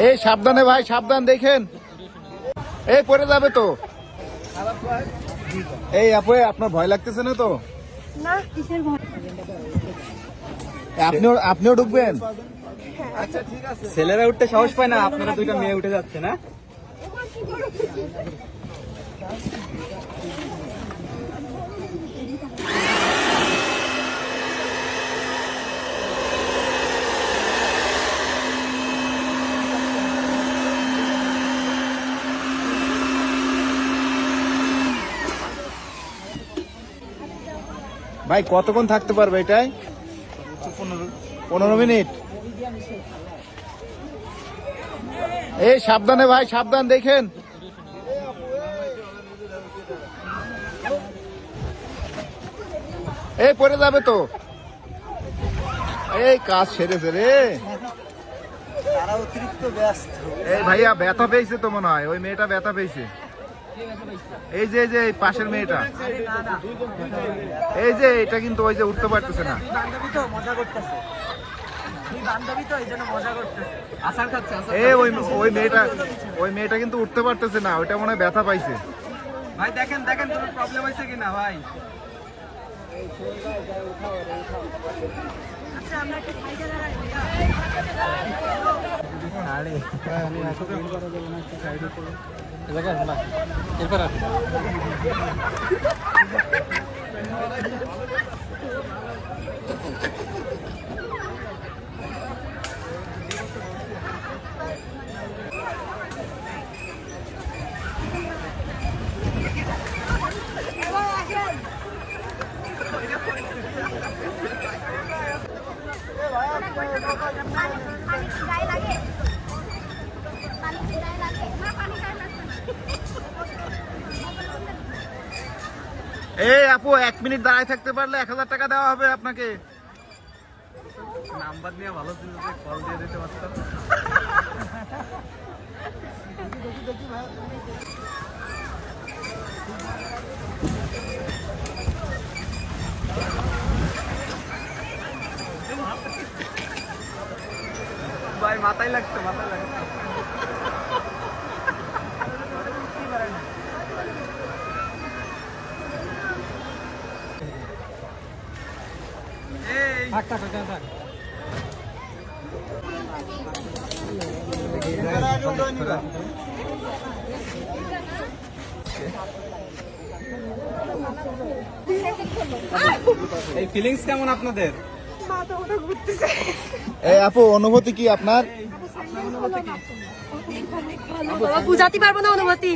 এই সাবধানে ভাই, সাবধান, দেখেন এই পড়ে যাবে তো। এই আপু, আপনার ভয় লাগতেছে না তো? না, কিসের ভয়? আপনিও ঢুকবেন? আচ্ছা ঠিক আছে। ছেলেরা উঠতে সাহস পায় না, আপনারা দুইটা মেয়ে উঠে যাচ্ছে না? ভাই কতক্ষণ থাকতে পারবে এটাই? 15 মিনিট। এই সাবধানে ভাই, সাবধান, দেখেন এই পড়ে যাবে তো। এই কাজ সেরেছে রে। তারা অতিরিক্ত ব্যস্ত। এই ভাইয়া ব্যথা পেয়েছে তো মনে হয়, ওই মেয়েটা ব্যথা পেয়েছে। এই যে এই পাশের মেয়েটা, এই যে এটা কিন্তু ওই যে উঠতে পারতেছে না। বান্ধবী তো মজা করতেছে, বান্ধবী তো এই জন্য মজা করতেছে, আসার খাচ্ছে। এই ওই মেয়েটা কিন্তু উঠতে পারতেছে না, ওইটা মনে হয় ব্যথা পাইছে। ভাই দেখেন দেখেন কোনো প্রবলেম হয়েছে কিনা ভাই। আচ্ছা, আমরা কি সাইডে দাঁড়াই? এই আপু, 1 মিনিট দাঁড়ায় থাকতে পারলে 1000 টাকা দেওয়া হবে আপনাকে। নাম্বার নিয়ে ভালো ছিল যে কল দিয়ে দিতে পারতাম। ভাই মাথায় লাগছে, মাথায় লাগছে। এই ফিলিংস কেমন আপনাদের? মাথা ঘুরতেছে। এই আপু, অনুভূতি কি আপনার? বুঝাতে পারবো না অনুভূতি।